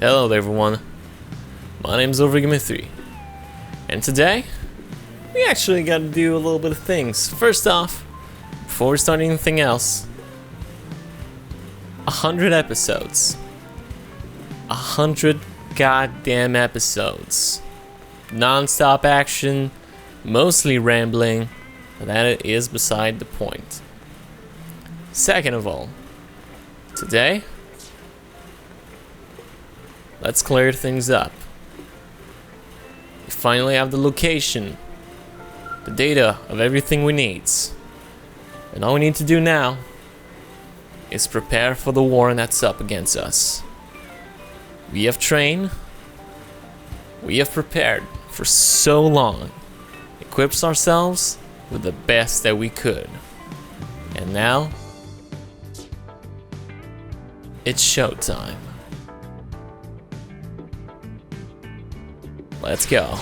Hello there everyone, my name's Overgame3, and today, we actually gotta do a little bit of things. First off, before we start anything else, 100 episodes. 100 goddamn episodes. Non-stop action, mostly rambling, but that is beside the point. Second of all, today, let's clear things up. We finally have the location, the data of everything we need. And all we need to do now is prepare for the war that's up against us. We have trained, we have prepared for so long, equipped ourselves with the best that we could. And now, it's showtime. Let's go.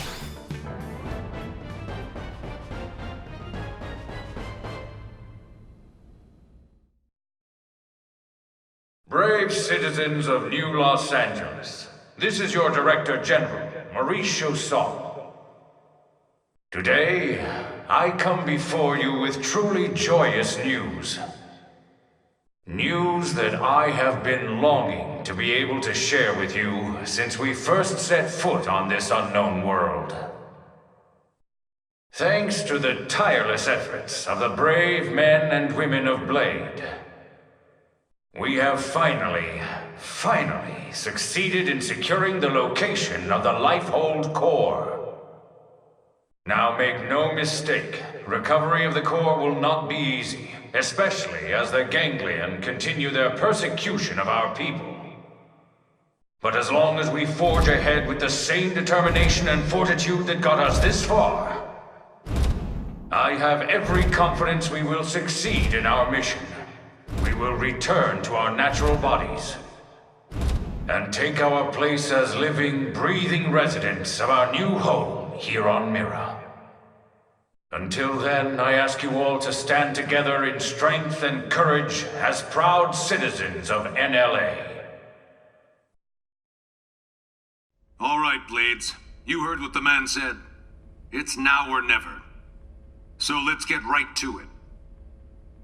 Brave citizens of New Los Angeles, this is your Director General, Maurice Chausson. Today, I come before you with truly joyous news. News that I have been longing to be able to share with you since we first set foot on this unknown world. Thanks to the tireless efforts of the brave men and women of Blade, we have finally succeeded in securing the location of the Lifehold Core. Now make no mistake, recovery of the core will not be easy, especially as the Ganglion continue their persecution of our people. But as long as we forge ahead with the same determination and fortitude that got us this far, I have every confidence we will succeed in our mission. We will return to our natural bodies and take our place as living, breathing residents of our new home here on Mira. Until then, I ask you all to stand together in strength and courage as proud citizens of NLA. All right, Blades. You heard what the man said. It's now or never. So let's get right to it.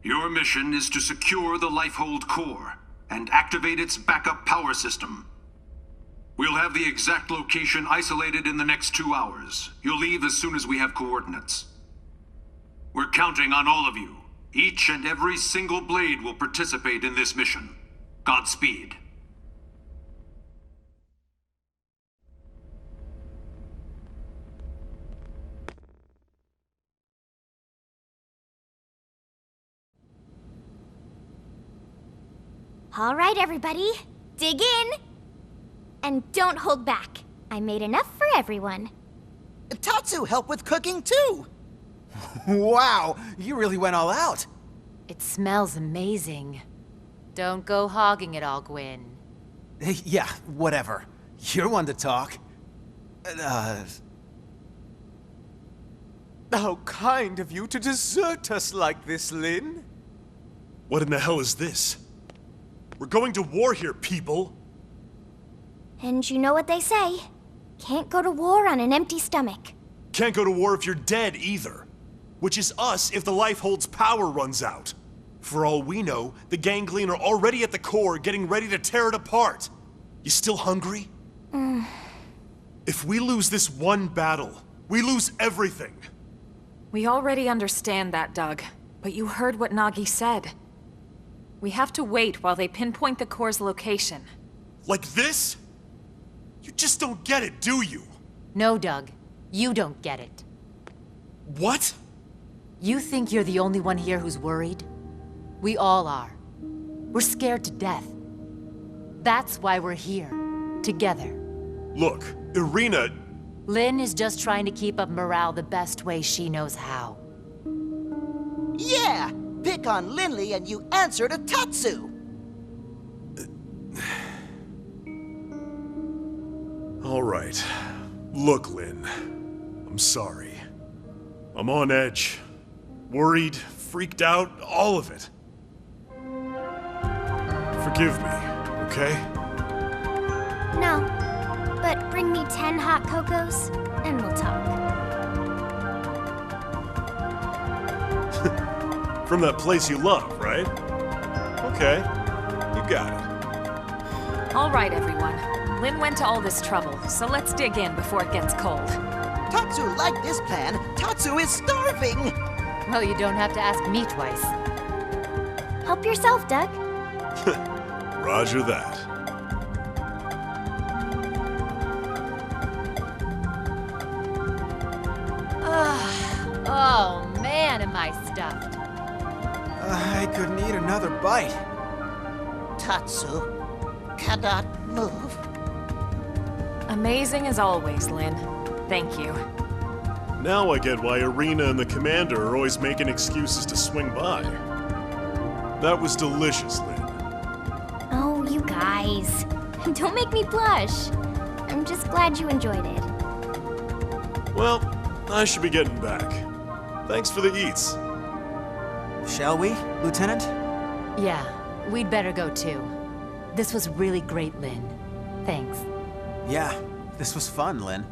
Your mission is to secure the Lifehold Core and activate its backup power system. We'll have the exact location isolated in the next 2 hours. You'll leave as soon as we have coordinates. We're counting on all of you. Each and every single Blade will participate in this mission. Godspeed. All right, everybody, dig in! And don't hold back. I made enough for everyone. Tatsu helped with cooking, too! Wow, you really went all out. It smells amazing. Don't go hogging it all, Gwyn. Yeah, whatever. You're one to talk. How kind of you to desert us like this, Lynn. What in the hell is this? We're going to war here, people! And you know what they say. Can't go to war on an empty stomach. Can't go to war if you're dead, either. Which is us if the Lifehold's power runs out. For all we know, the Ganglion are already at the core, getting ready to tear it apart. You still hungry? If we lose this one battle, we lose everything. We already understand that, Doug. But you heard what Nagi said. We have to wait while they pinpoint the core's location. Like this? You just don't get it, do you? No, Doug. You don't get it. What? You think you're the only one here who's worried? We all are. We're scared to death. That's why we're here. Together. Look, Irina... Lynn is just trying to keep up morale the best way she knows how. Yeah! Pick on Linley and you answer to Tatsu! All right. Look, Lynn. I'm sorry. I'm on edge. Worried, freaked out, all of it. Forgive me, okay? No, bring me 10 hot cocos, and we'll talk. From that place you love, right? Okay, you got it. All right, everyone. Lynn went to all this trouble, so let's dig in before it gets cold. Tatsu liked this plan. Tatsu is starving. Well, you don't have to ask me twice. Help yourself, Doug. Roger that. Oh man, am I stuffed. I couldn't eat another bite. Tatsu cannot move. Amazing as always, Lynn. Thank you. Now I get why Arena and the Commander are always making excuses to swing by. That was delicious, Lynn. Oh, you guys. Don't make me blush. I'm just glad you enjoyed it. Well, I should be getting back. Thanks for the eats. Shall we, Lieutenant? Yeah, we'd better go too. This was really great, Lynn. Thanks. Yeah, this was fun, Lynn.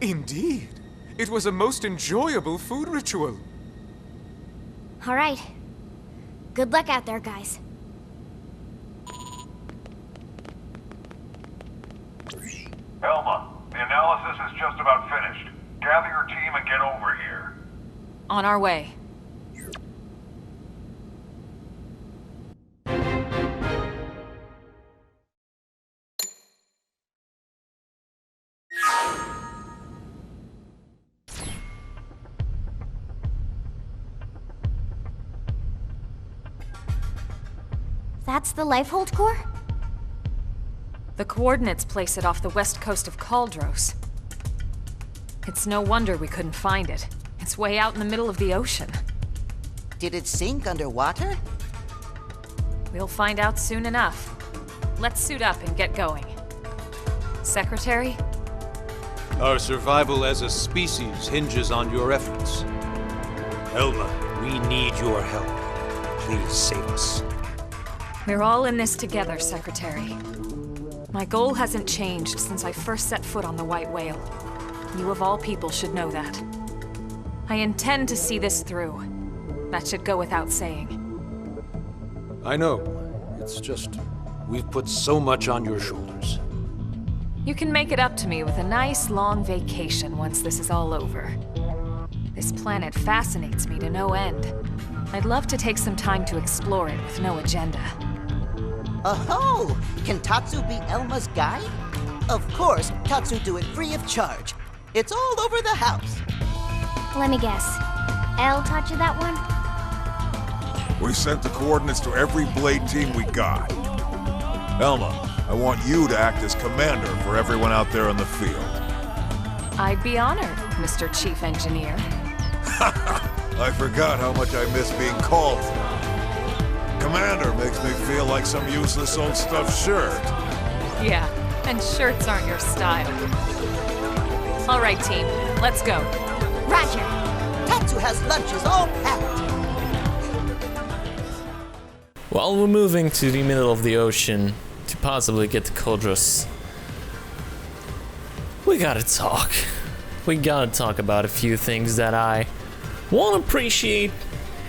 Indeed. It was a most enjoyable food ritual. All right. Good luck out there, guys. Elma, the analysis is just about finished. Gather your team and get over here. On our way. That's the Lifehold core? The coordinates place it off the west coast of Caldros. It's no wonder we couldn't find it. It's way out in the middle of the ocean. Did it sink underwater? We'll find out soon enough. Let's suit up and get going. Secretary? Our survival as a species hinges on your efforts. Elma, we need your help. Please save us. We're all in this together, Secretary. My goal hasn't changed since I first set foot on the White Whale. You of all people should know that. I intend to see this through. That should go without saying. I know. It's just, we've put so much on your shoulders. You can make it up to me with a nice long vacation once this is all over. This planet fascinates me to no end. I'd love to take some time to explore it with no agenda. Oh, can Tatsu be Elma's guide? Of course, Tatsu do it free of charge. It's all over the house. Let me guess. Elle taught you that one? We sent the coordinates to every Blade team we got. Elma, I want you to act as commander for everyone out there in the field. I'd be honored, Mr. Chief Engineer. I forgot how much I miss being called. Commander makes me feel like some useless old stuffed shirt. Yeah, and shirts aren't your style. All right, team, let's go. Roger. Tatsu has lunches all packed. While we're moving to the middle of the ocean to possibly get to Caldros, we gotta talk. We gotta talk about a few things that I one, appreciate,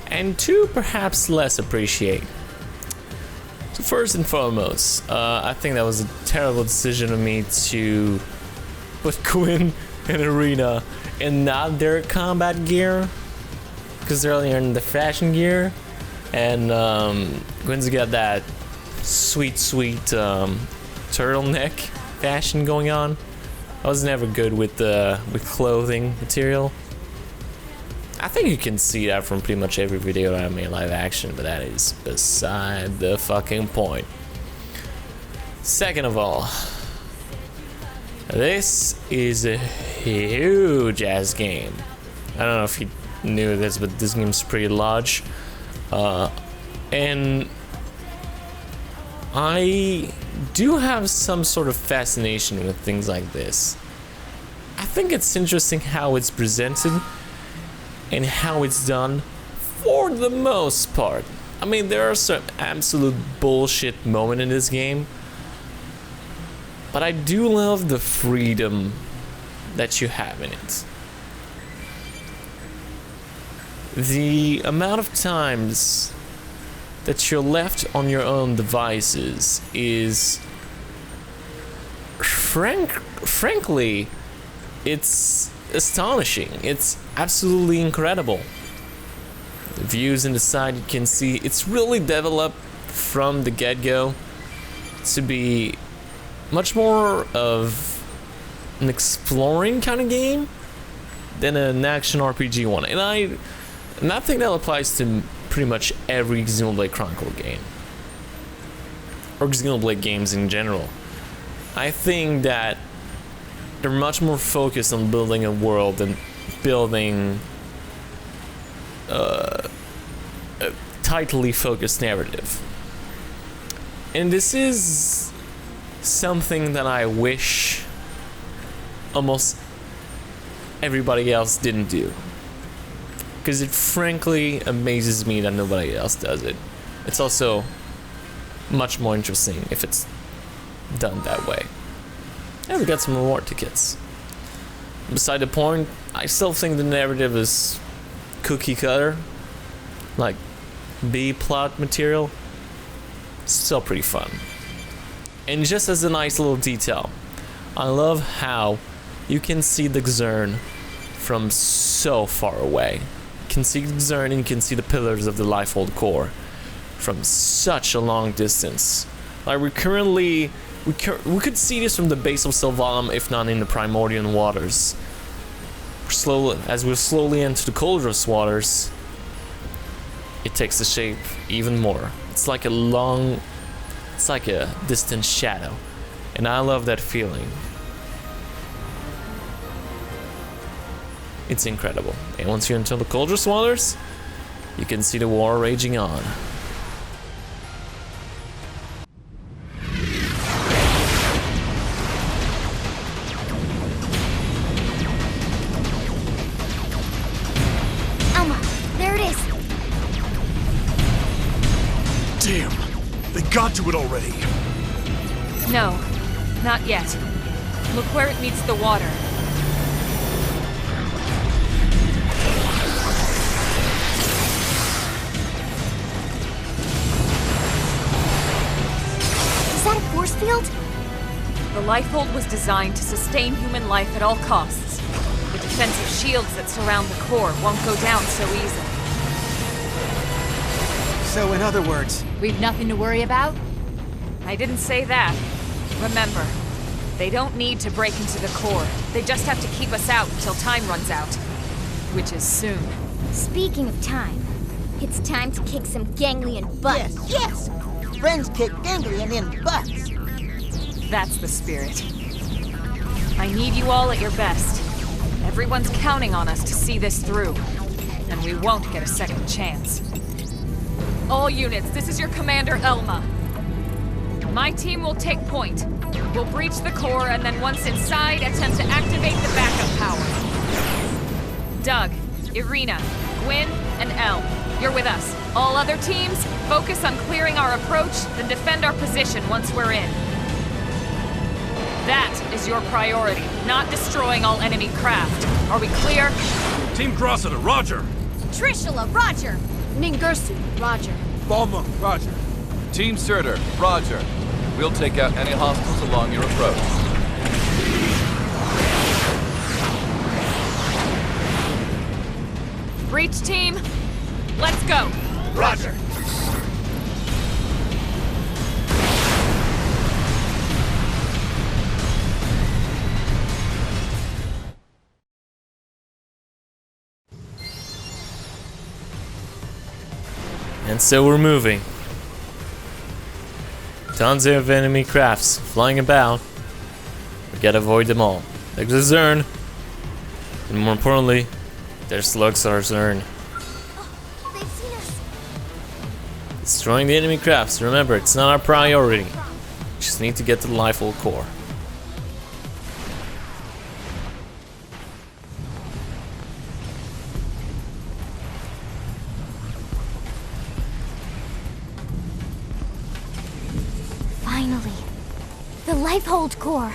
and two, perhaps less appreciate. So first and foremost, I think that was a terrible decision of me to put Quinn and Arena in not their combat gear, because they're only in the fashion gear, and Quinn's got that sweet turtleneck fashion going on. I was never good with clothing material. I think you can see that from pretty much every video that I made live action, but that is beside the fucking point. Second of all, this is a huge ass game. I don't know if you knew this, but this game's pretty large. And I do have some sort of fascination with things like this. I think it's interesting how it's presented and how it's done for the most part. I mean, there are some absolute bullshit moments in this game, but but I do love the freedom that you have in it. The amount of times that you're left on your own devices is frankly, it's astonishing. It's absolutely incredible. The views in the side you can see, it's really developed from the get-go to be much more of an exploring kind of game than an action RPG one. And I think that applies to pretty much every Xenoblade Chronicle game. Or Xenoblade games in general. I think that they're much more focused on building a world than building a tightly focused narrative. And this is something that I wish almost everybody else didn't do. Because it frankly amazes me that nobody else does it. It's also much more interesting if it's done that way. And we got some reward tickets. Beside the point, I still think the narrative is cookie cutter, like B plot material. Still pretty fun. And just as a nice little detail, I love how you can see the Xern from so far away. You can see the Xern and you can see the pillars of the Lifehold core from such a long distance. Like we could see this from the base of Sylvalum, if not in the Primordial waters. As we slowly enter the Coldros waters, it takes the shape even more. It's like a distant shadow, and I love that feeling. It's incredible. And once you enter the Coldros waters, you can see the war raging on. Got to it already. No, not yet. Look where it meets the water. Is that a force field? The Lifehold was designed to sustain human life at all costs. The defensive shields that surround the core won't go down so easily. So in other words, we've nothing to worry about? I didn't say that. Remember, they don't need to break into the core. They just have to keep us out until time runs out. Which is soon. Speaking of time, it's time to kick some ganglion butts. Yes, yes! Friends kick ganglion in butts. That's the spirit. I need you all at your best. Everyone's counting on us to see this through. And we won't get a second chance. All units, this is your commander, Elma. My team will take point. We'll breach the core, and then once inside, attempt to activate the backup power. Doug, Irina, Gwyn, and Elle, you're with us. All other teams, focus on clearing our approach, then defend our position once we're in. That is your priority, not destroying all enemy craft. Are we clear? Team Grossada, roger! Trishula, roger! Ningursu, roger. Balmung, roger. Team Surtur, roger. We'll take out any hostiles along your approach. Breach team, let's go! Roger! And so we're moving. Tons of enemy crafts flying about. We gotta avoid them all. There's a Xern. And more importantly, their slugs are Xern. Oh, they've seen us. Destroying the enemy crafts. Remember, it's not our priority. We just need to get to the Lifehold core. Finally, the Lifehold core.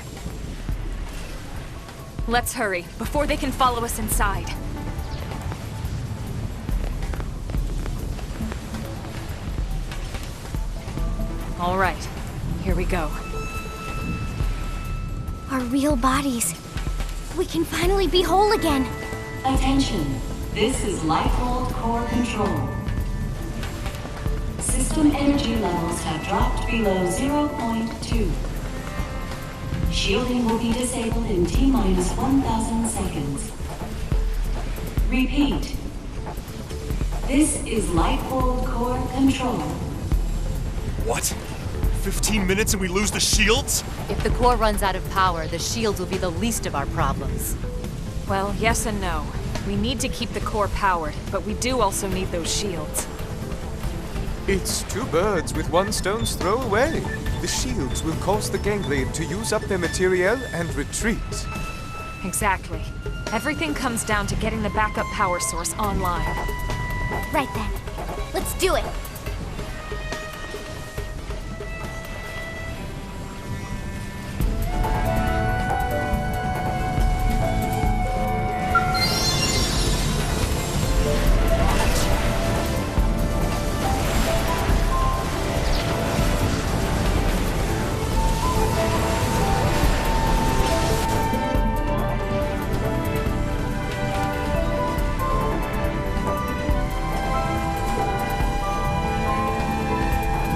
Let's hurry, before they can follow us inside. All right, here we go. Our real bodies. We can finally be whole again. Attention, this is Lifehold Core Control. System energy levels have dropped below 0.2. Shielding will be disabled in T-minus 1,000 seconds. Repeat. This is Lifehold Core Control. What? 15 minutes and we lose the shields? If the core runs out of power, the shields will be the least of our problems. Well, yes and no. We need to keep the core powered, but we do also need those shields. It's two birds with one stone's throw away. The shields will cause the ganglion to use up their materiel and retreat. Exactly. Everything comes down to getting the backup power source online. Right then. Let's do it.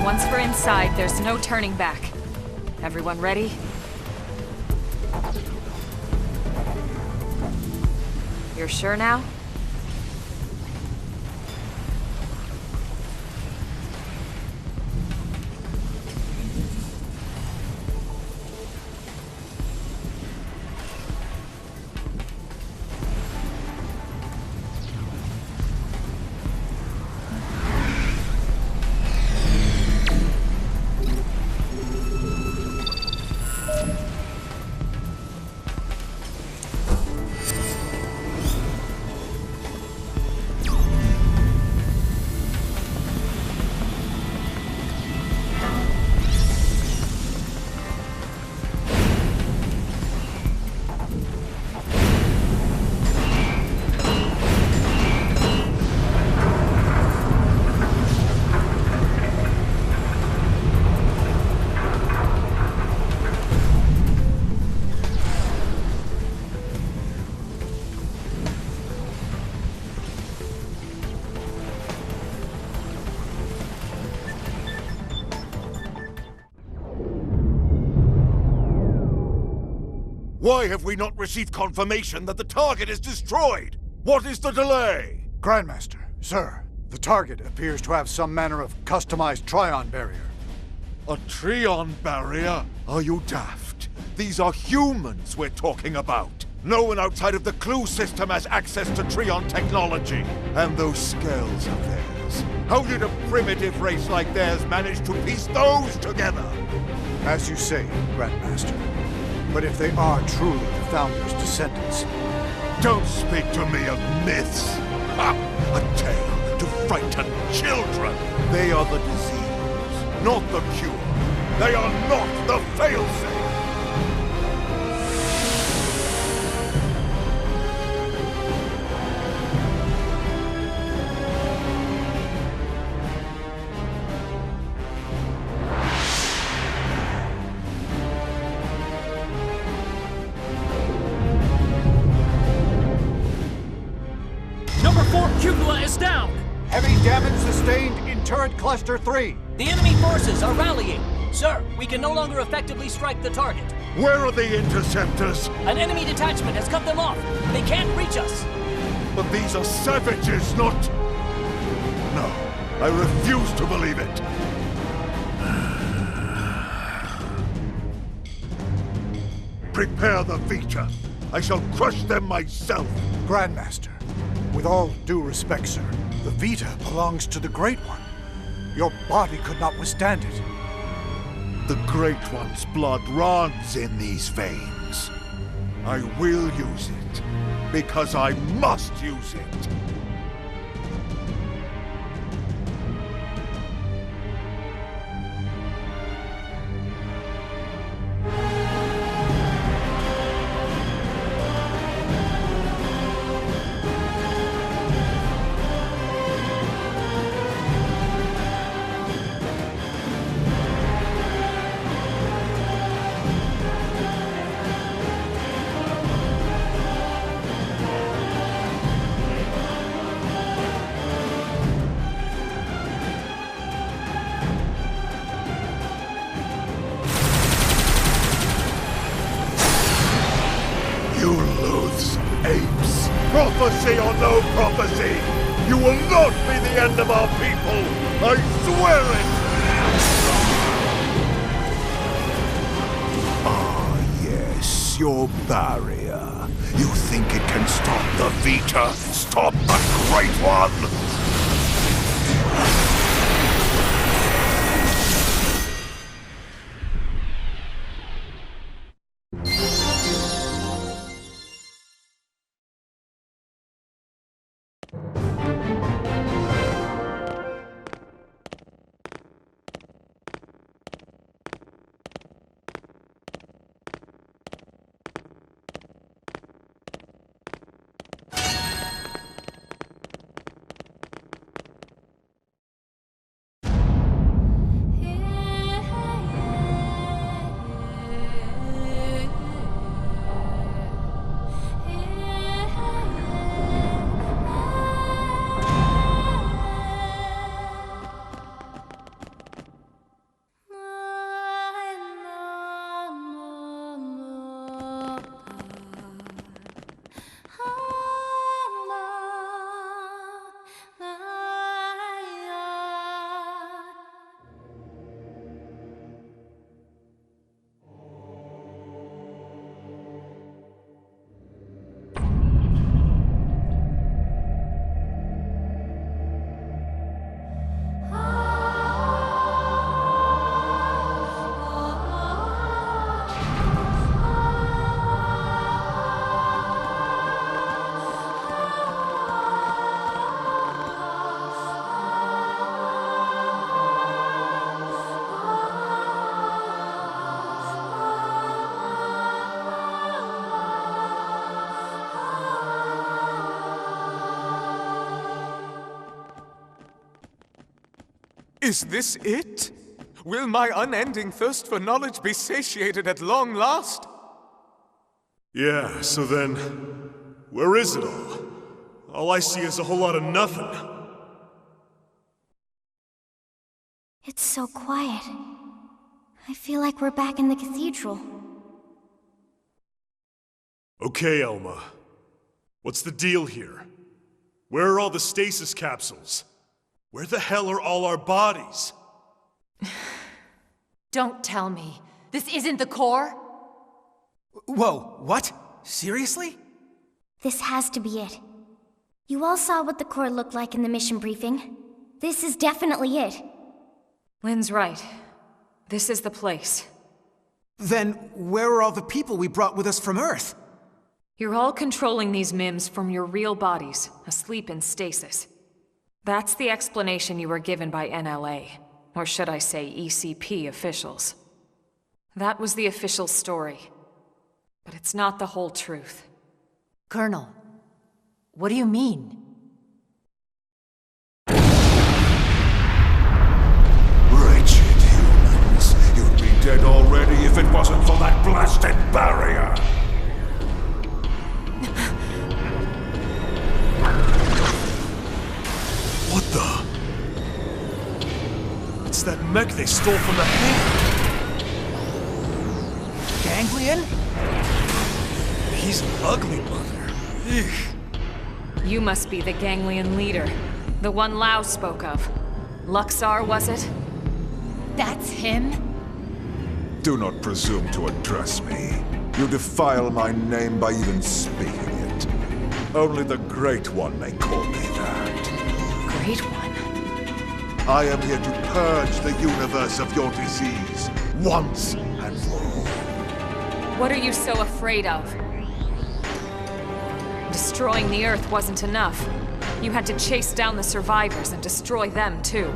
Once we're inside, there's no turning back. Everyone ready? You're sure now? Why have we not received confirmation that the target is destroyed? What is the delay? Grandmaster, sir, the target appears to have some manner of customized Trion barrier. A Trion barrier? Are you daft? These are humans we're talking about. No one outside of the Clue system has access to Trion technology. And those scales of theirs. How did a primitive race like theirs manage to piece those together? As you say, Grandmaster. But if they are truly the Founder's descendants... Don't speak to me of myths! Ha! A tale to frighten children! They are the disease, not the cure. They are not the failsafe! Heavy damage sustained in turret cluster 3. The enemy forces are rallying. Sir, we can no longer effectively strike the target. Where are the interceptors? An enemy detachment has cut them off. They can't reach us. But these are savages, not... No, I refuse to believe it. Prepare the Vita. I shall crush them myself. Grandmaster, with all due respect, sir, the Vita belongs to the Great One. Your body could not withstand it. The Great One's blood runs in these veins. I will use it, because I must use it. You loathsome apes! Prophecy or no prophecy! You will not be the end of our people! I swear it! Ah, yes, your barrier. You think it can stop the Vita? Stop the Great One? Is this it? Will my unending thirst for knowledge be satiated at long last? Yeah, so then, where is it all? All I see is a whole lot of nothing. It's so quiet. I feel like we're back in the cathedral. Okay, Elma. What's the deal here? Where are all the stasis capsules? Where the hell are all our bodies? Don't tell me. This isn't the core? Whoa, what? Seriously? This has to be it. You all saw what the core looked like in the mission briefing. This is definitely it. Lynn's right. This is the place. Then where are all the people we brought with us from Earth? You're all controlling these MIMs from your real bodies, asleep in stasis. That's the explanation you were given by NLA, or should I say ECP officials. That was the official story. But it's not the whole truth. Colonel, what do you mean? Wretched humans. You'd be dead already if it wasn't for that blasted barrier. What the? It's that mech they stole from the hangar. Ganglion? He's an ugly mother. Ugh. You must be the Ganglion leader. The one Lau spoke of. Luxar, was it? That's him? Do not presume to address me. You defile my name by even speaking it. Only the Great One may call me that. Great One? I am here to purge the universe of your disease, once and for all. What are you so afraid of? Destroying the Earth wasn't enough. You had to chase down the survivors and destroy them, too.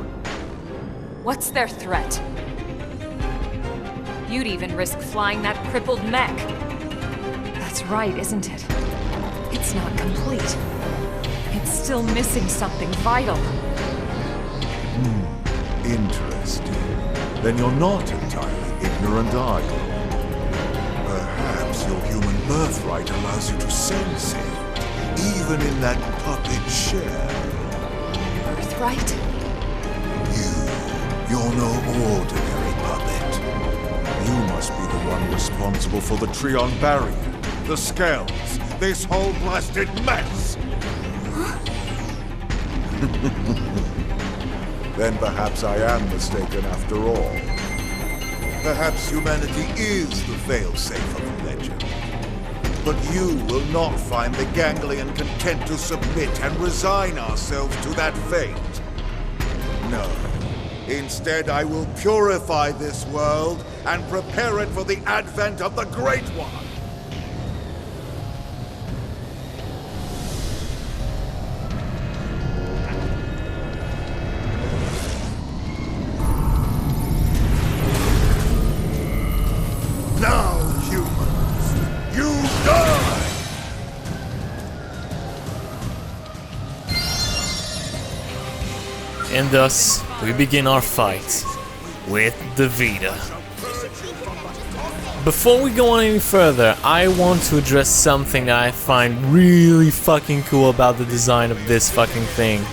What's their threat? You'd even risk flying that crippled mech. That's right, isn't it? It's not complete. It's still missing something vital. Interesting. Then you're not entirely ignorant, are you? Perhaps your human birthright allows you to sense it, even in that puppet shell. Birthright? You're no ordinary puppet. You must be the one responsible for the Trion barrier. the scales, this whole blasted mess! Then perhaps I am mistaken after all. Perhaps humanity is the failsafe of the legend. But you will not find the Ganglion content to submit and resign ourselves to that fate. No. Instead, I will purify this world and prepare it for the advent of the Great One. Now, humans, you die! And thus, we begin our fight with the Vita. Before we go on any further, I want to address something that I find really fucking cool about the design of this fucking thing.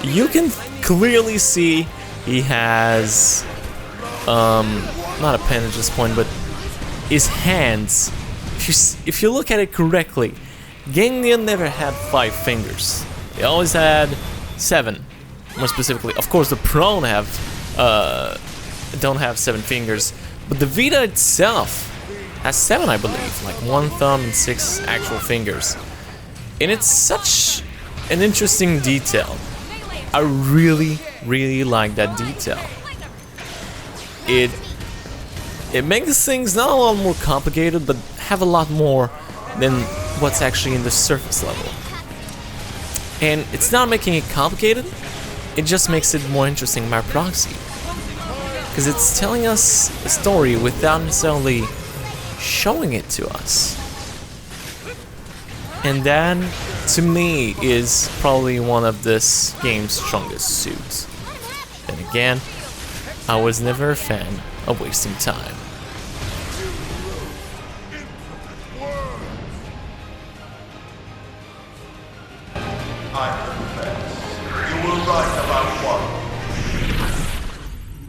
You can clearly see he has, not appendage at this point, but his hands. If you look at it correctly, Ganglion never had 5 fingers. He always had 7. More specifically, of course, the prone don't have 7 fingers, but the Vita itself has 7, I believe, like 1 thumb and 6 actual fingers. And it's such an interesting detail. I really, really like that detail. It makes things not a lot more complicated, but have a lot more than what's actually in the surface level. And it's not making it complicated, it just makes it more interesting by proxy. Because it's telling us a story without necessarily showing it to us. And that, to me, is probably one of this game's strongest suits. Then again, I was never a fan of wasting time.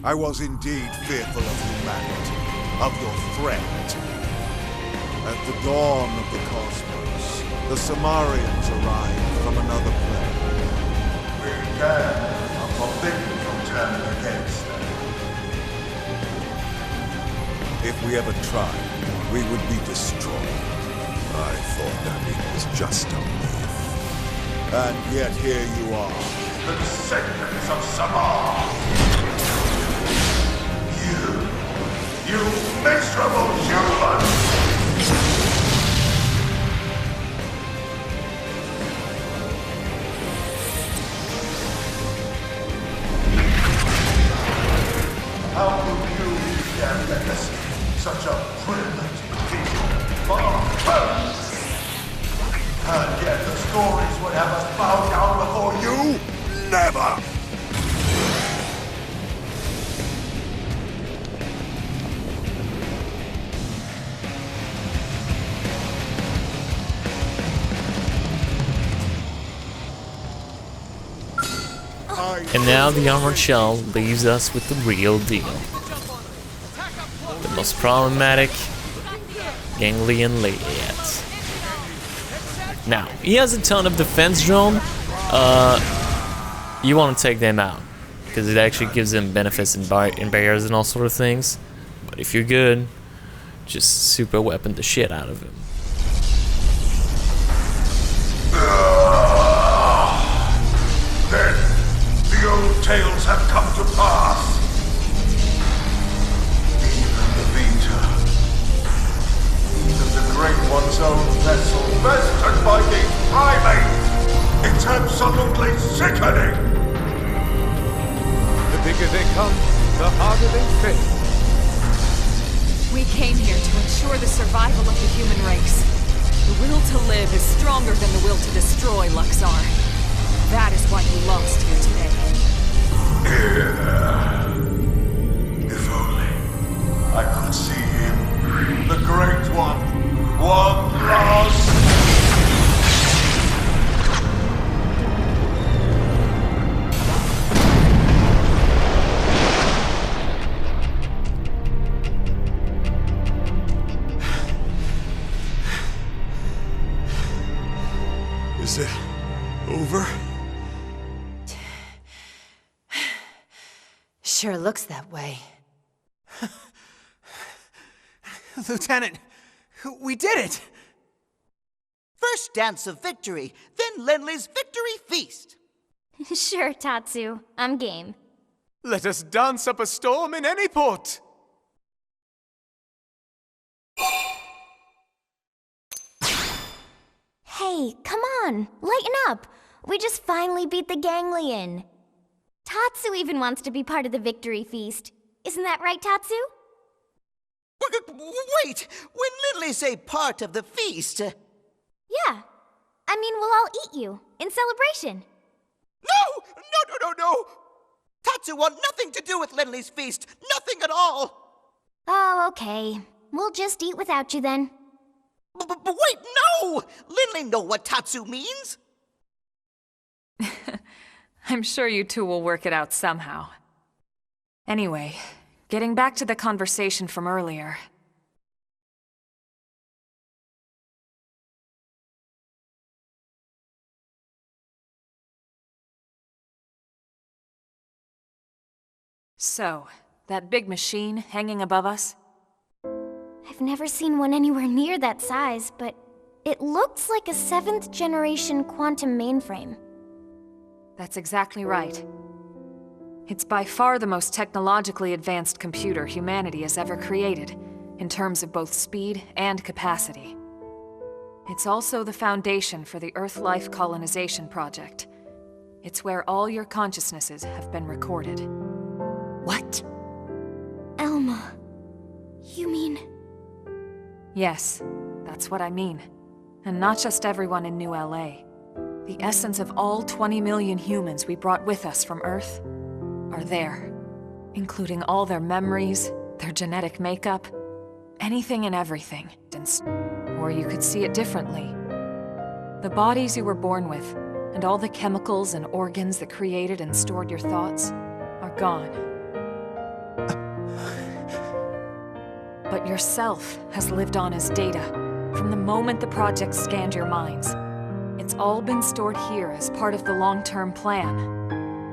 I was indeed fearful of humanity, of your threat. At the dawn of the cosmos, the Samarians arrived from another plane. We began are forbidden from turning against them. If we ever tried, we would be destroyed. I thought that it was just a myth. And yet here you are, the descendants of Samar! You miserable human! How could you leave their legacy? Such a brilliant people, and yet the stories would have us bow down before you? Never! And now the armored shell leaves us with the real deal. The most problematic Ganglion yet. Now, he has a ton of defense drone. You want to take them out, because it actually gives them benefits in barriers and all sort of things. But if you're good, just super weapon the shit out of him. The old tales have come to pass. Even the Vita. Even the Great One's own vessel, bested by these primates. It's absolutely sickening. The bigger they come, the harder they fail. We came here to ensure the survival of the human race. The will to live is stronger than the will to destroy, Luxar. That is why you lost here today. If only I could see him, the Great One, one last... Is it over? Sure looks that way. Lieutenant, we did it! First dance of victory, then Lenley's victory feast. Sure, Tatsu. I'm game. Let us dance up a storm in any port! Hey, come on, lighten up. We just finally beat the ganglion. Tatsu even wants to be part of the victory feast. Isn't that right, Tatsu? Wait! When Lindley say part of the feast... Yeah. I mean, we'll all eat you, in celebration. No! Tatsu want nothing to do with Lindley's feast. Nothing at all. Oh, okay. We'll just eat without you then. But wait, no! Lindley know what Tatsu means. I'm sure you two will work it out somehow. Anyway, getting back to the conversation from earlier. So, that big machine hanging above us? I've never seen one anywhere near that size, but it looks like a 7th generation quantum mainframe. That's exactly right. It's by far the most technologically advanced computer humanity has ever created, in terms of both speed and capacity. It's also the foundation for the Earth-Life Colonization Project. It's where all your consciousnesses have been recorded. What? Elma, you mean... Yes, that's what I mean. And not just everyone in New LA. The essence of all 20 million humans we brought with us from Earth are there, including all their memories, their genetic makeup, anything and everything. Or you could see it differently. The bodies you were born with, and all the chemicals and organs that created and stored your thoughts, are gone. But yourself has lived on as data, from the moment the project scanned your minds. It's all been stored here as part of the long-term plan,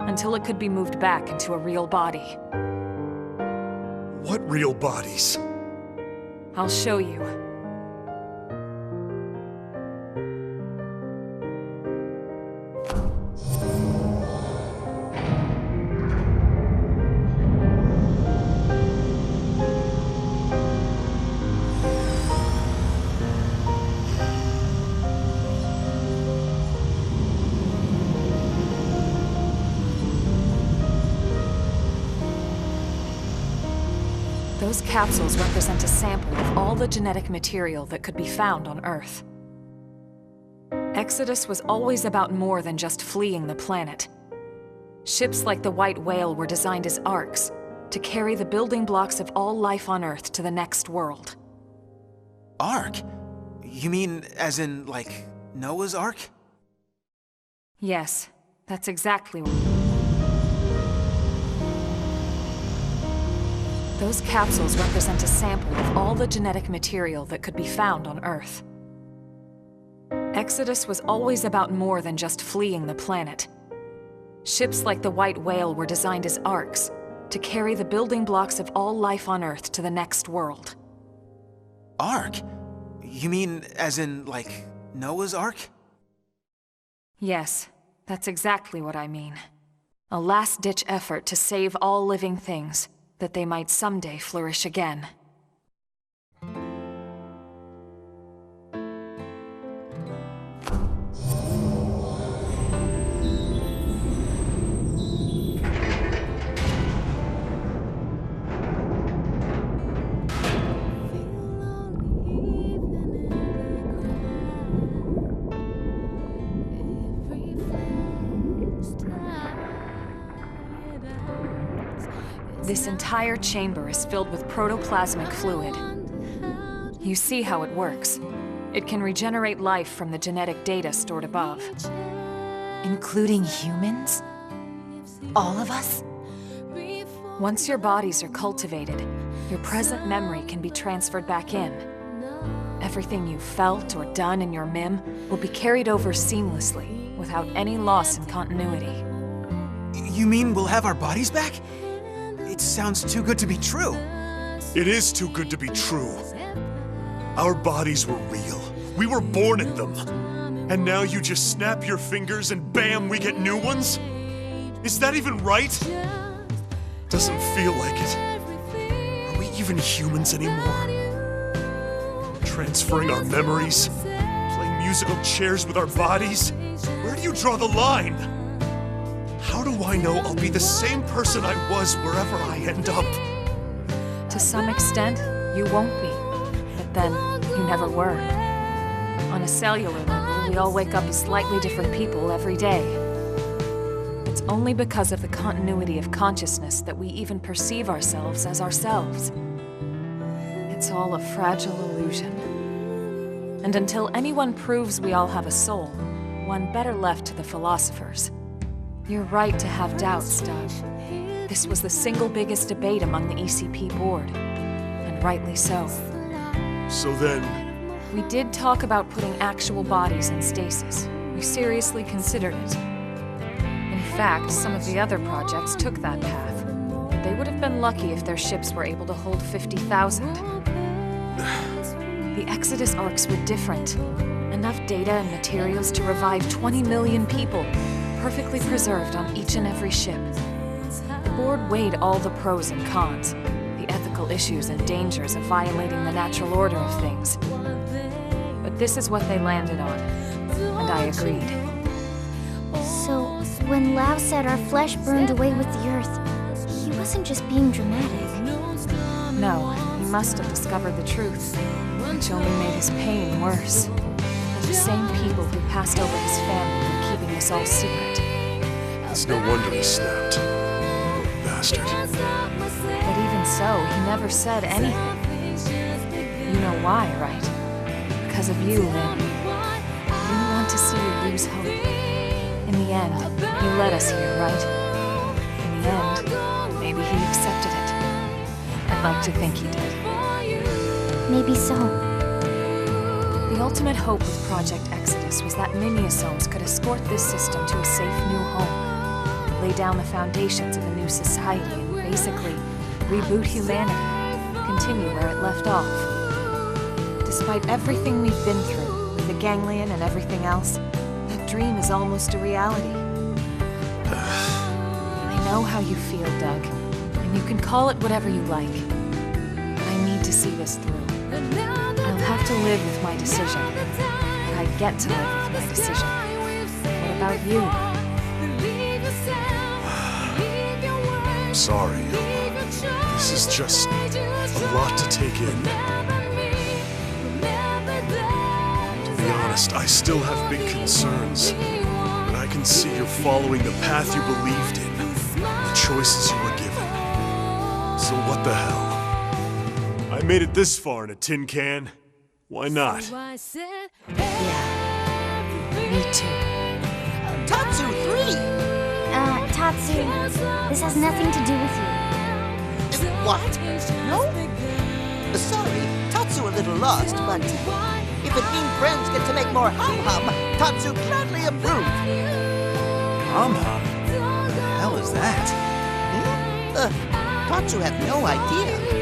until it could be moved back into a real body. What real bodies? I'll show you. Those capsules represent a sample of all the genetic material that could be found on Earth. Exodus was always about more than just fleeing the planet. Ships like the White Whale were designed as arks, to carry the building blocks of all life on Earth to the next world. Ark? You mean as in, like, Noah's Ark? Yes, that's exactly what... Those capsules represent a sample of all the genetic material that could be found on Earth. Exodus was always about more than just fleeing the planet. Ships like the White Whale were designed as arks, to carry the building blocks of all life on Earth to the next world. Ark? You mean as in, like, Noah's Ark? Yes, that's exactly what I mean. A last-ditch effort to save all living things, that they might someday flourish again. This entire chamber is filled with protoplasmic fluid. You see how it works. It can regenerate life from the genetic data stored above. Including humans? All of us? Once your bodies are cultivated, your present memory can be transferred back in. Everything you felt or done in your MIM will be carried over seamlessly, without any loss in continuity. You mean we'll have our bodies back? It sounds too good to be true. It is too good to be true. Our bodies were real. We were born in them. And now you just snap your fingers and bam, we get new ones? Is that even right? Doesn't feel like it. Are we even humans anymore? Transferring our memories? Playing musical chairs with our bodies? Where do you draw the line? How do I know I'll be the same person I was wherever I end up? To some extent, you won't be. But then, you never were. On a cellular level, we all wake up as slightly different people every day. It's only because of the continuity of consciousness that we even perceive ourselves as ourselves. It's all a fragile illusion. And until anyone proves we all have a soul, one better left to the philosophers. You're right to have doubts, Doug. This was the single biggest debate among the ECP board, and rightly so. So then... We did talk about putting actual bodies in stasis. We seriously considered it. In fact, some of the other projects took that path. They would have been lucky if their ships were able to hold 50,000. The Exodus arcs were different. Enough data and materials to revive 20 million people, perfectly preserved on each and every ship. The board weighed all the pros and cons, the ethical issues and dangers of violating the natural order of things. But this is what they landed on, and I agreed. So, when Lao said our flesh burned away with the earth, he wasn't just being dramatic. No, he must have discovered the truth, which only made his pain worse. The same people who passed over his family were keeping this all secret. It's no wonder he snapped. Oh, bastard. But even so, he never said anything. You know why, right? Because of you, Lynn. He didn't want to see you lose hope. In the end, he led us here, right? In the end, maybe he accepted it. I'd like to think he did. Maybe so. The ultimate hope with Project Exodus was that Mimiosomes could escort this system to a safe new home, lay down the foundations of a new society, and basically reboot humanity, continue where it left off. Despite everything we've been through, with the ganglion and everything else, that dream is almost a reality. I know how you feel, Doug, and you can call it whatever you like. But I need to see this through. I'll have to live with my decision, but I get to live with my decision. What about you? I'm sorry. This is just a lot to take in. To be honest, I still have big concerns. But I can see you're following the path you believed in, the choices you were given. So what the hell? I made it this far in a tin can. Why not? Yeah. Me too. Tatsu 3! Tatsu, this has nothing to do with you. What? No? Sorry, Tatsu a little lost, but if it means friends get to make more hum-hum, Tatsu gladly approve. Hum-hum? What the hell is that? Tatsu have no idea.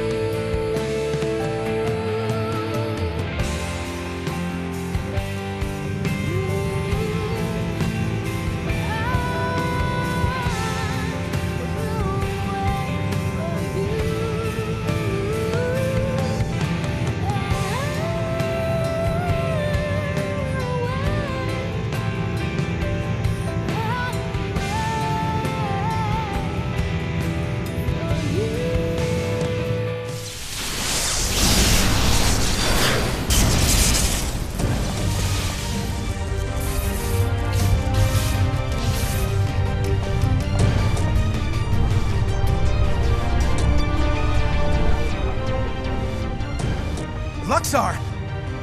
Luxar!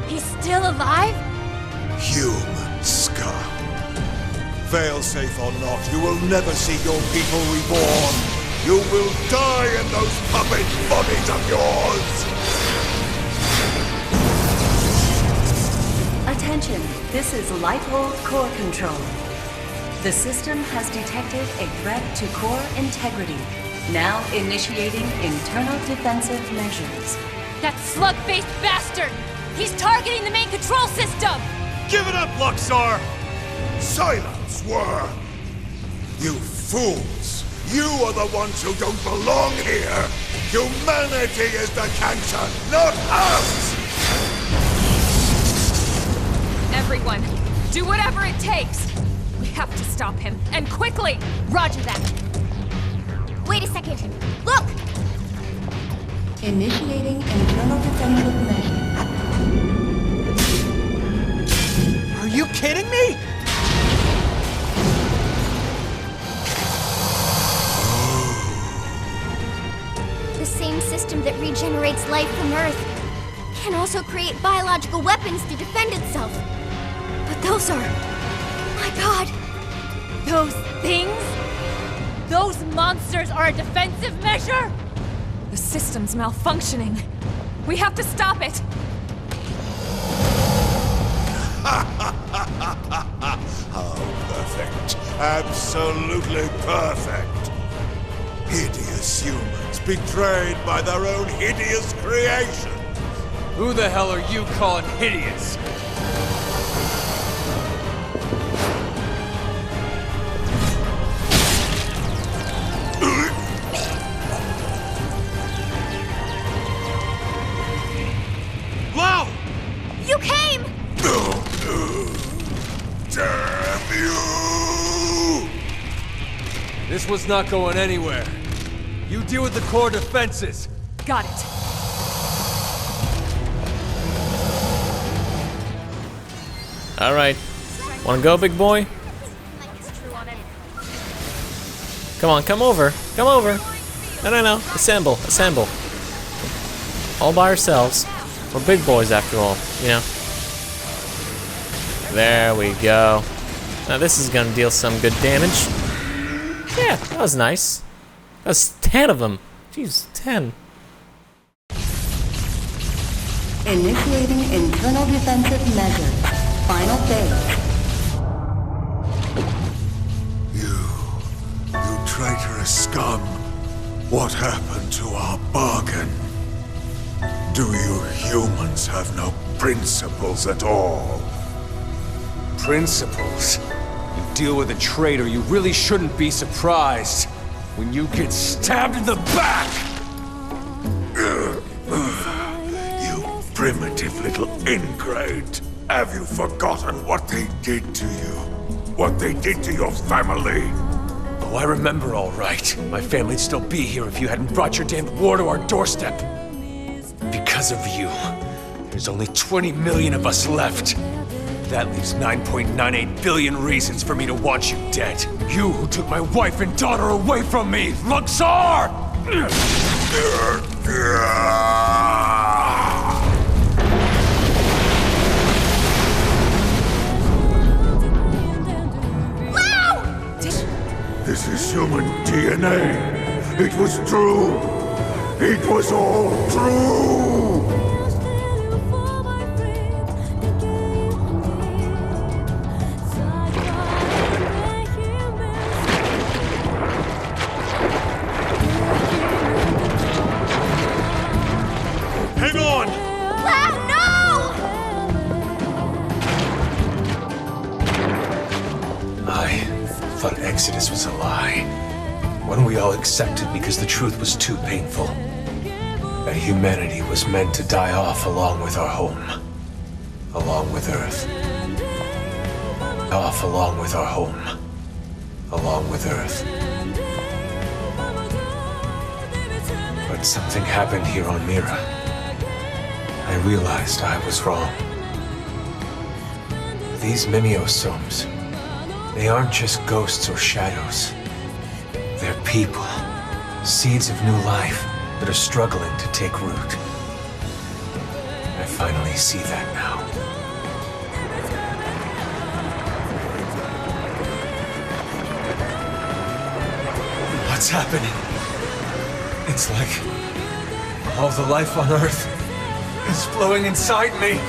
He's still alive? Human scum. Failsafe or not, you will never see your people reborn. You will die in those puppet bodies of yours! Attention, this is Lifehold Core Control. The system has detected a threat to core integrity. Now initiating internal defensive measures. That slug-faced bastard! He's targeting the main control system! Give it up, Luxor! Silence, worm! You fools! You are the ones who don't belong here! Humanity is the cancer, not us! Everyone, do whatever it takes! We have to stop him, and quickly! Roger that. Wait a second. Look! Initiating internal defensive measures. Are you kidding me? The same system that regenerates life from Earth can also create biological weapons to defend itself. But those are... my God! Those things? Those monsters are a defensive measure? The system's malfunctioning. We have to stop it! How perfect. Absolutely perfect. Hideous humans betrayed by their own hideous creation. Who the hell are you calling hideous? Wow! You came! Damn you! This was not going anywhere. You deal with the core defenses. Got it. Alright. Wanna go, big boy? Come on, come over. Come over. No. Assemble, assemble. All by ourselves. We're big boys after all, you know? There we go. Now this is gonna deal some good damage. Yeah, that was nice. That's 10 of them. Jeez, 10. Initiating internal defensive measures. Final phase. You traitorous scum. What happened to our bargain? Do you humans have no principles at all? Principles? You deal with a traitor, you really shouldn't be surprised when you get stabbed in the back! You primitive little ingrate. Have you forgotten what they did to you? What they did to your family? Oh, I remember all right. My family'd still be here if you hadn't brought your damned war to our doorstep. Because of you, there's only 20 million of us left. That leaves 9.98 billion reasons for me to want you dead. You who took my wife and daughter away from me, Luxor! This is human DNA. It was true. It was all true. Hang on! Wow, no! I thought Exodus was a lie. One we all accepted because the truth was too painful. That humanity was meant to die off along with our home. Along with Earth. Off along with our home. Along with Earth. But something happened here on Mira. I realized I was wrong. These mimeosomes, they aren't just ghosts or shadows. They're people, seeds of new life that are struggling to take root. I finally see that now. What's happening? It's like all the life on Earth is flowing inside me.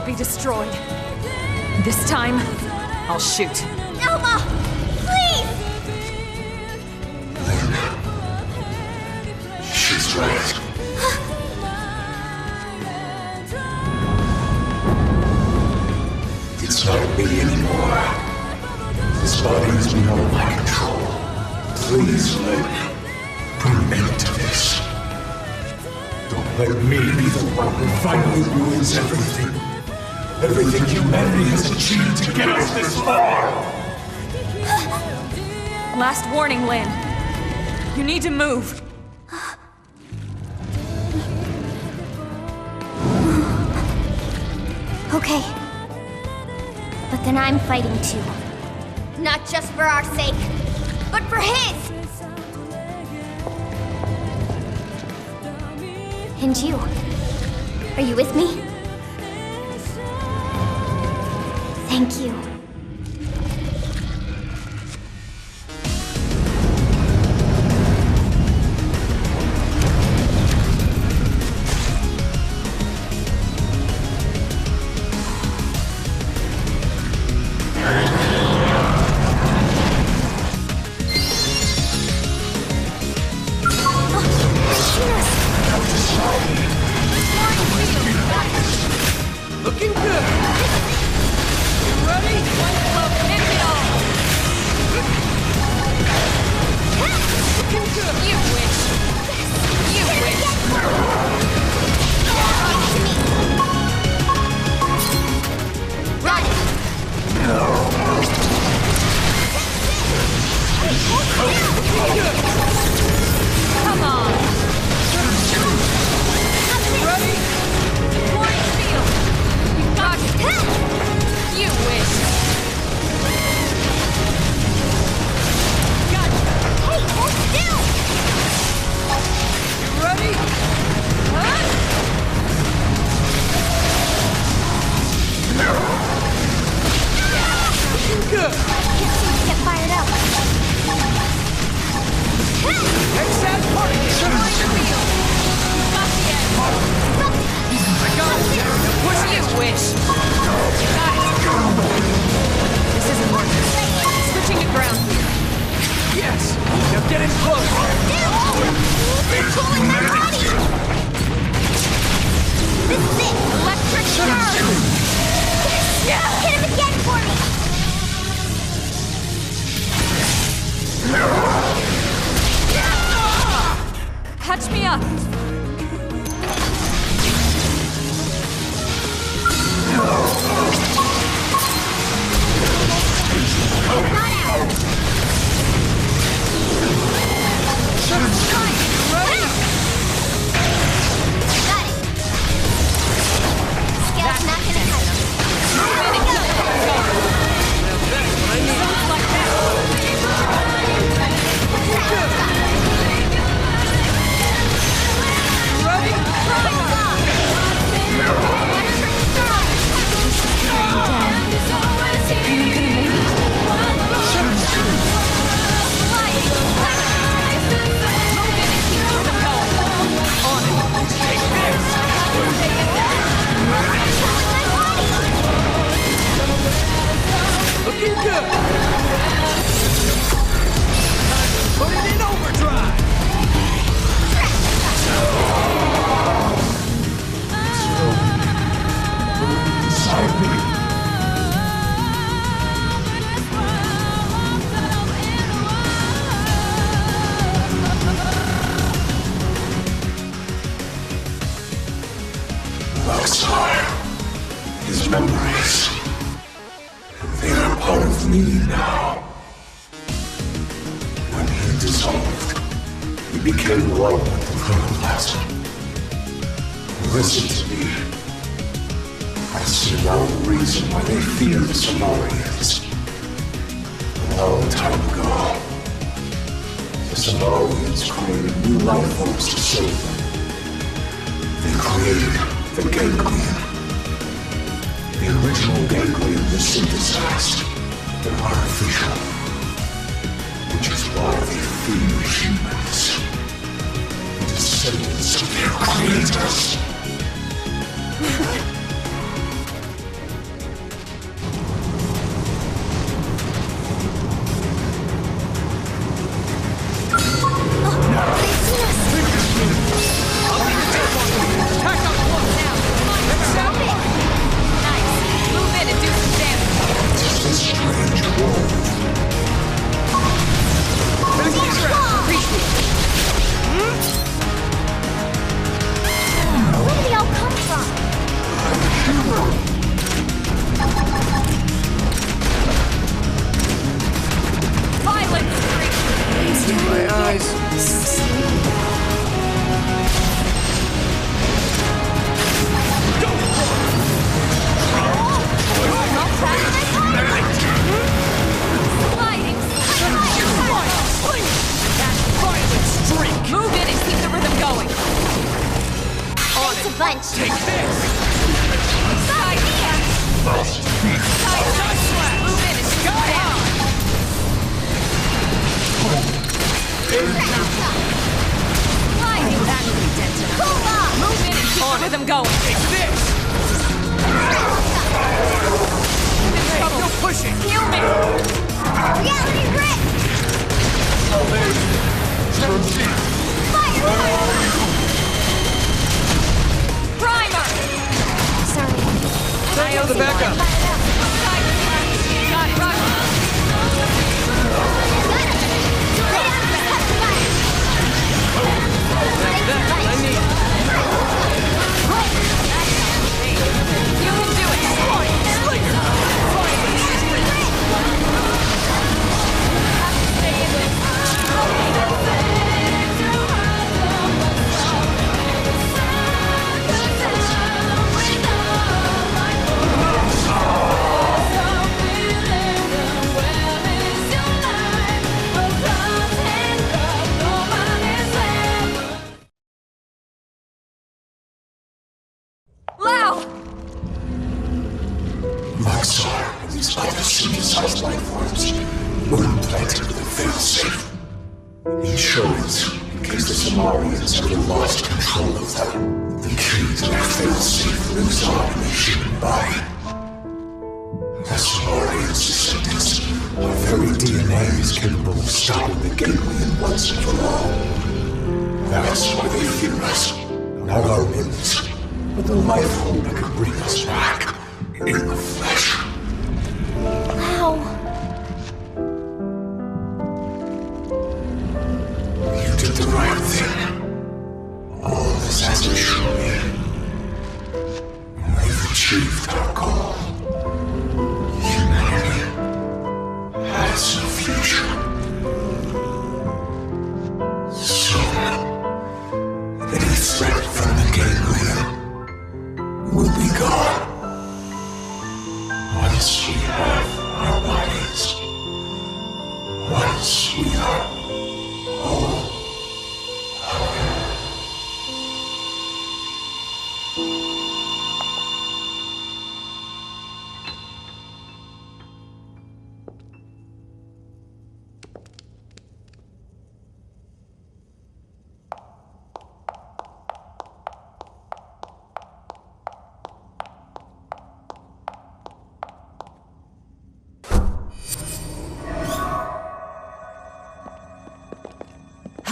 Be destroyed. This time, I'll shoot. Elma! Please! She's right. It's not me anymore. This body is beyond my control. Please, Lynn, put an end to this. Don't let me be the one who finally ruins everything. Everything humanity has achieved to get us this far! Last warning, Lynn. You need to move. Okay. But then I'm fighting too. Not just for our sake, but for his! And you? Are you with me? Thank you. Looking good! You ready? Looking good! You wish! You wish! Run! Come on! Ready? Deploying field! You got it! You wish! Got it! Hey, hold still! You ready? Looking good! Can't seem to get fired up. Hexad party! Deploying field! You got the end! I got it! Now push You it! wish! Got it! This isn't working. Switching to ground here. Yes! Now get in close! You're cooling my body! This is it! Electric charge! Yeah! Hit him again for me! Catch me up! Scale's not gonna cut it. dissolved. We became one with the protoplasm. Listen to me. I see now the reason why they fear the Samarians. A long time ago, the Samarians created new life forms to save them. They created the ganglion. The original ganglion was synthesized. They're artificial. Which is why they fear humans. The descendants of their creators.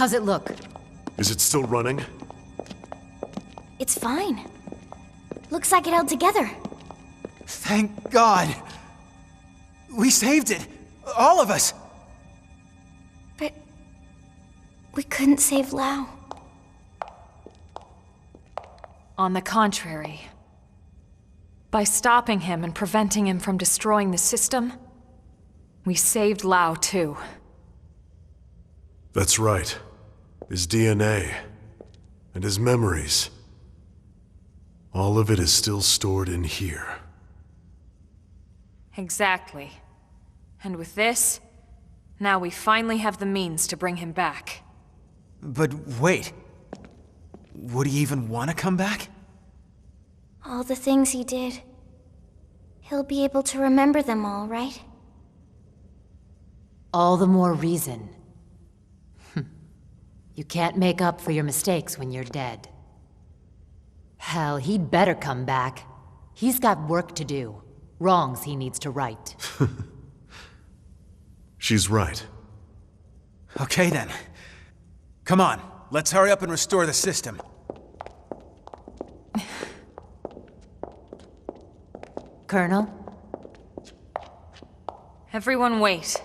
How's it look? Is it still running? It's fine. Looks like it held together. Thank God. We saved it. All of us. But we couldn't save Lau. On the contrary. By stopping him and preventing him from destroying the system, we saved Lau too. That's right. His DNA. And his memories. All of it is still stored in here. Exactly. And with this, now we finally have the means to bring him back. But wait. Would he even want to come back? All the things he did. He'll be able to remember them all, right? All the more reason. You can't make up for your mistakes when you're dead. Hell, he'd better come back. He's got work to do. Wrongs he needs to right. She's right. Okay then. Come on, let's hurry up and restore the system. Colonel? Everyone wait.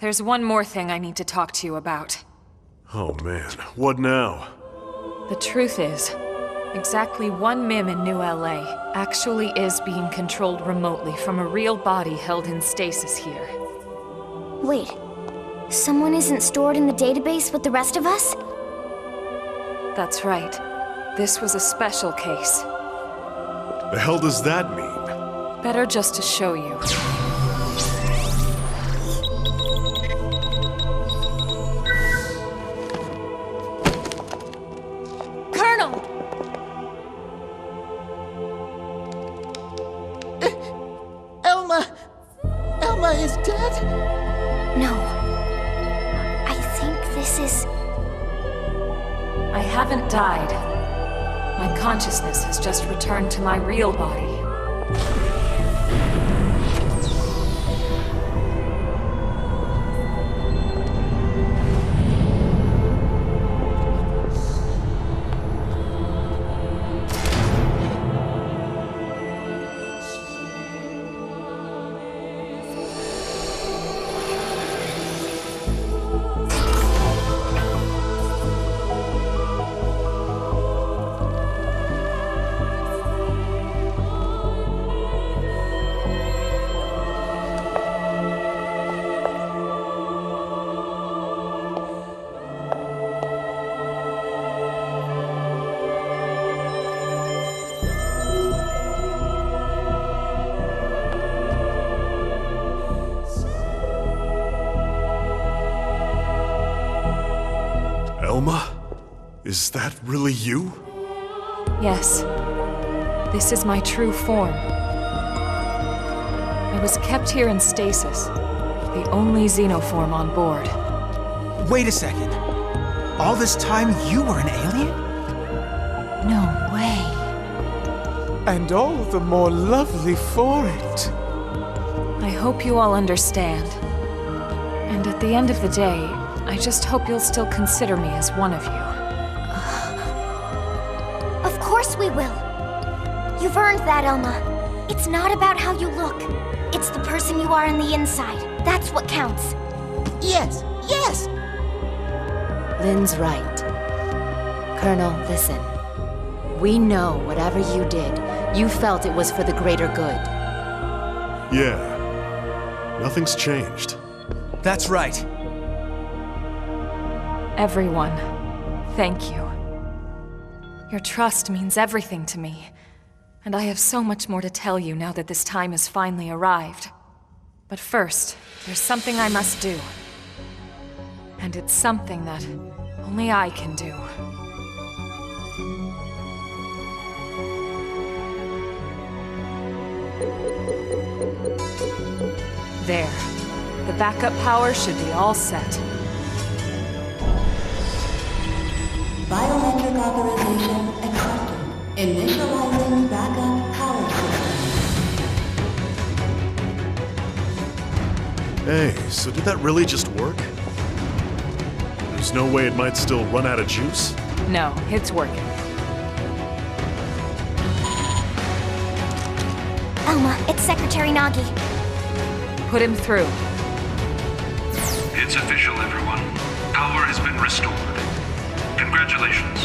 There's one more thing I need to talk to you about. Oh man, what now? The truth is, exactly one MIM in New LA actually is being controlled remotely from a real body held in stasis here. Wait, someone isn't stored in the database with the rest of us? That's right. This was a special case. The hell does that mean? Better just to show you. Colonel! Elma! Elma is dead? No. I think this is... I haven't died. My consciousness has just returned to my real body. Elma? Is that really you? Yes. This is my true form. I was kept here in stasis, the only xenoform on board. Wait a second. All this time you were an alien? No way. And all the more lovely for it. I hope you all understand. And at the end of the day, I just hope you'll still consider me as one of you. Of course we will. You've earned that, Elma. It's not about how you look. It's the person you are on the inside. That's what counts. Yes, yes! Lynn's right. Colonel, listen. We know whatever you did, you felt it was for the greater good. Yeah. Nothing's changed. That's right. Everyone, thank you. Your trust means everything to me, and I have so much more to tell you now that this time has finally arrived. But first, there's something I must do. And it's something that only I can do. There. The backup power should be all set. Biometric authorization accepted. Initializing backup power system. Hey, so did that really just work? There's no way it might still run out of juice? No, it's working. Elma, it's Secretary Nagi. Put him through. It's official, everyone. Power has been restored. Congratulations.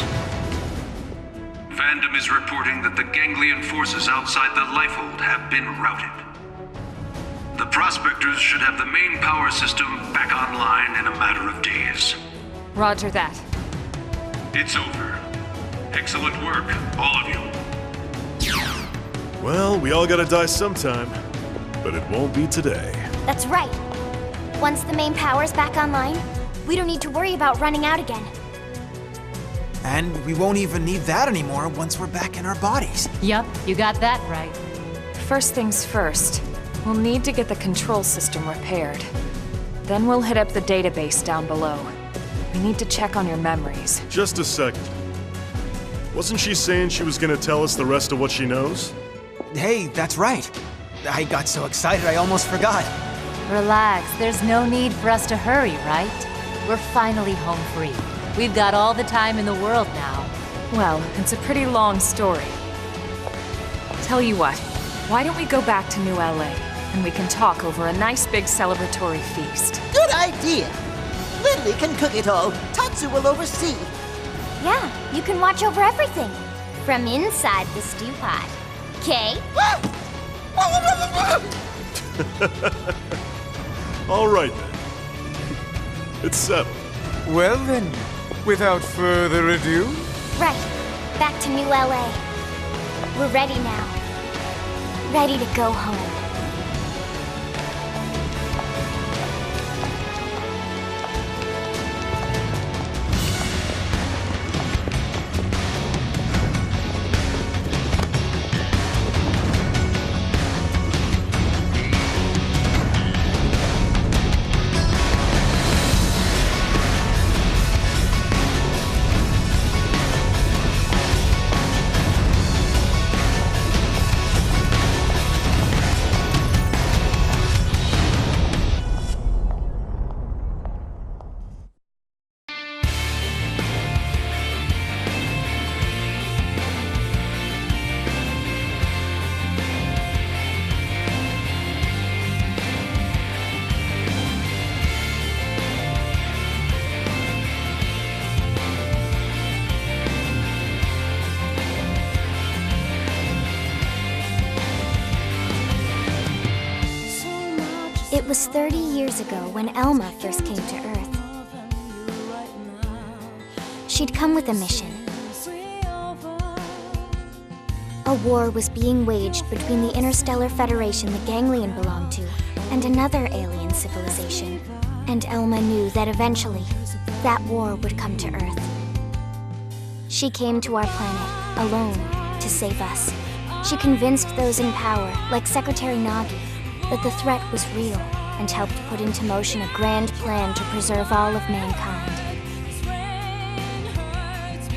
Fandom is reporting that the ganglion forces outside the Lifehold have been routed. The Prospectors should have the main power system back online in a matter of days. Roger that. It's over. Excellent work, all of you. Well, we all gotta die sometime, but it won't be today. That's right. Once the main power's back online, we don't need to worry about running out again. And we won't even need that anymore once we're back in our bodies. Yup, you got that right. First things first, we'll need to get the control system repaired. Then we'll hit up the database down below. We need to check on your memories. Just a second. Wasn't she saying she was gonna tell us the rest of what she knows? Hey, that's right. I got so excited I almost forgot. Relax, there's no need for us to hurry, right? We're finally home free. We've got all the time in the world now. Well, it's a pretty long story. Tell you what, why don't we go back to New LA, and we can talk over a nice big celebratory feast. Good idea. Lily can cook it all. Tatsu will oversee. Yeah, you can watch over everything. From inside the stew pot. Okay? All right then. It's settled. Well then, without further ado... Right. Back to New LA. We're ready now. Ready to go home. It was 30 years ago when Elma first came to Earth. She'd come with a mission. A war was being waged between the Interstellar Federation the Ganglion belonged to and another alien civilization. And Elma knew that eventually, that war would come to Earth. She came to our planet, alone, to save us. She convinced those in power, like Secretary Nagi, that the threat was real and helped put into motion a grand plan to preserve all of mankind.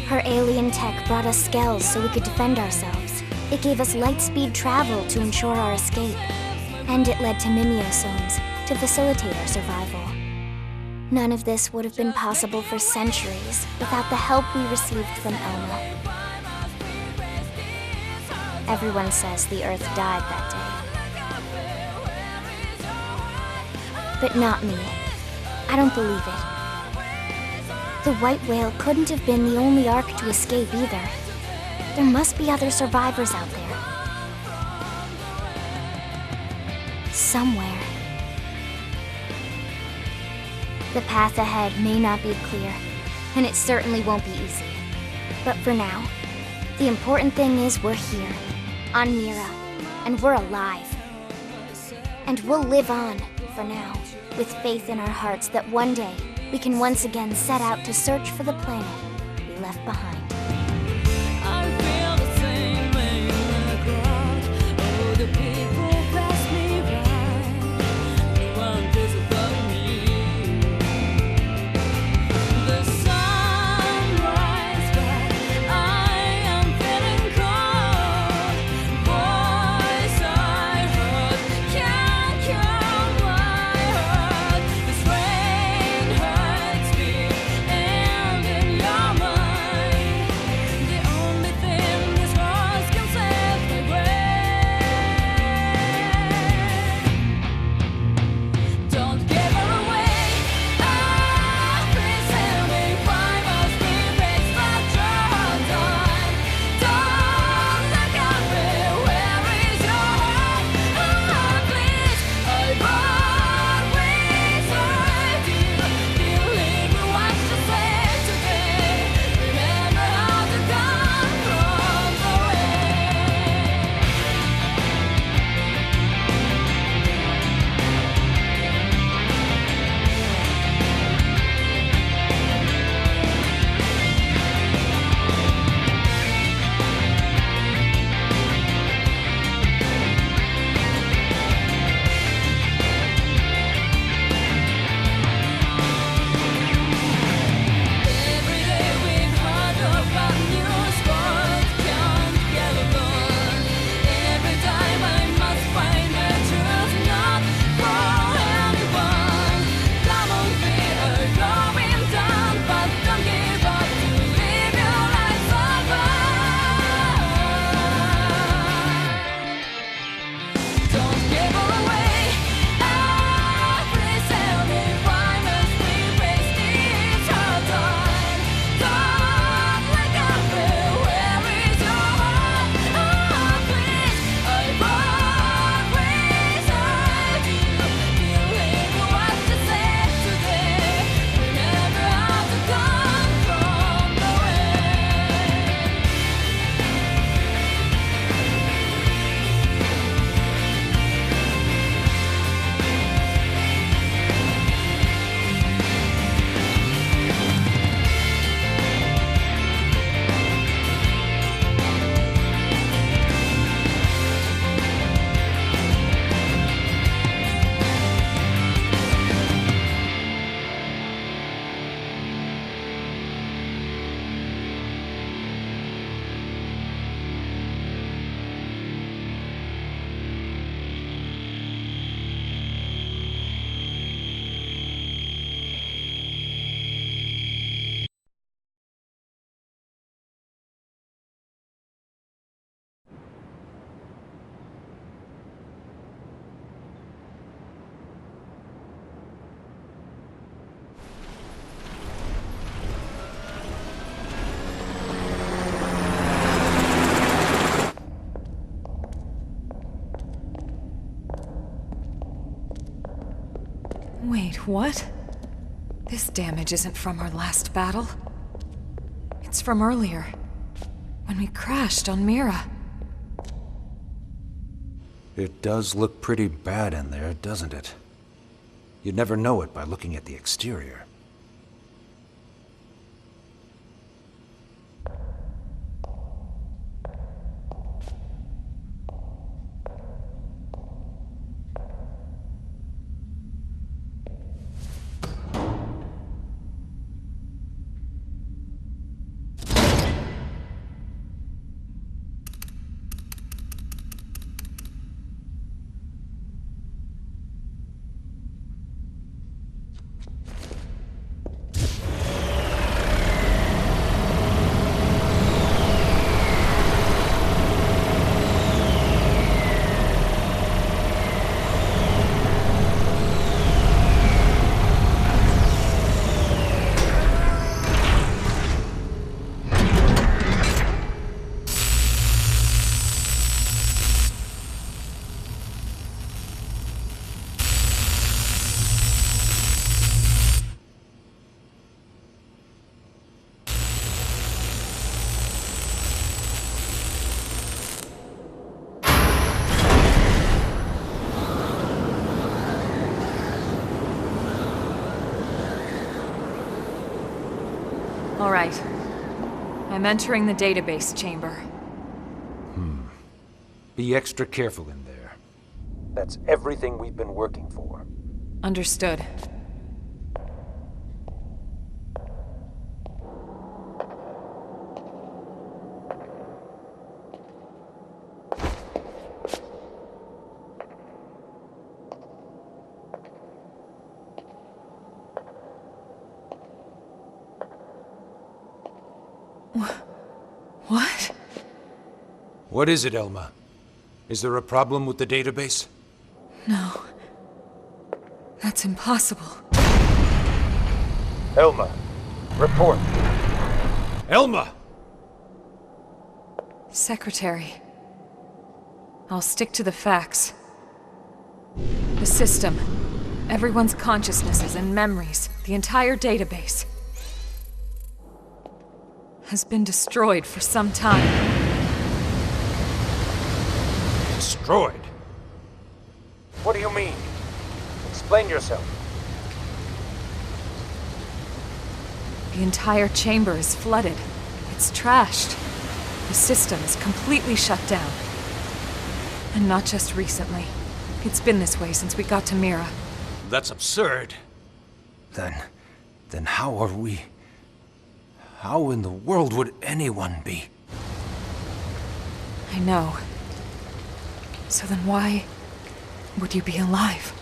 Her alien tech brought us skells so we could defend ourselves. It gave us light-speed travel to ensure our escape. And it led to mimeosomes to facilitate our survival. None of this would have been possible for centuries without the help we received from Elma. Everyone says the Earth died that day. But not me. I don't believe it. The white whale couldn't have been the only Ark to escape either. There must be other survivors out there. Somewhere. The path ahead may not be clear, and it certainly won't be easy. But for now, the important thing is we're here, on Mira, and we're alive. And we'll live on, for now, with faith in our hearts that one day we can once again set out to search for the planet we left behind. Wait, what? This damage isn't from our last battle. It's from earlier, when we crashed on Mira. It does look pretty bad in there, doesn't it? You'd never know it by looking at the exterior. All right. I'm entering the database chamber. Be extra careful in there. That's everything we've been working for. Understood. What? What is it, Elma? Is there a problem with the database? No. That's impossible. Elma, report. Elma! Secretary. I'll stick to the facts. The system. Everyone's consciousnesses and memories. The entire database. Has been destroyed for some time. Destroyed? What do you mean? Explain yourself. The entire chamber is flooded. It's trashed. The system is completely shut down. And not just recently. It's been this way since we got to Mira. That's absurd. Then how are we... How in the world would anyone be? I know. So then why would you be alive?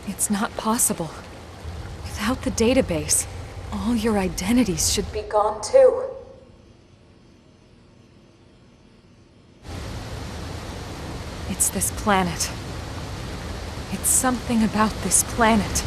It's not possible. Without the database, all your identities should be gone too. It's this planet. It's something about this planet.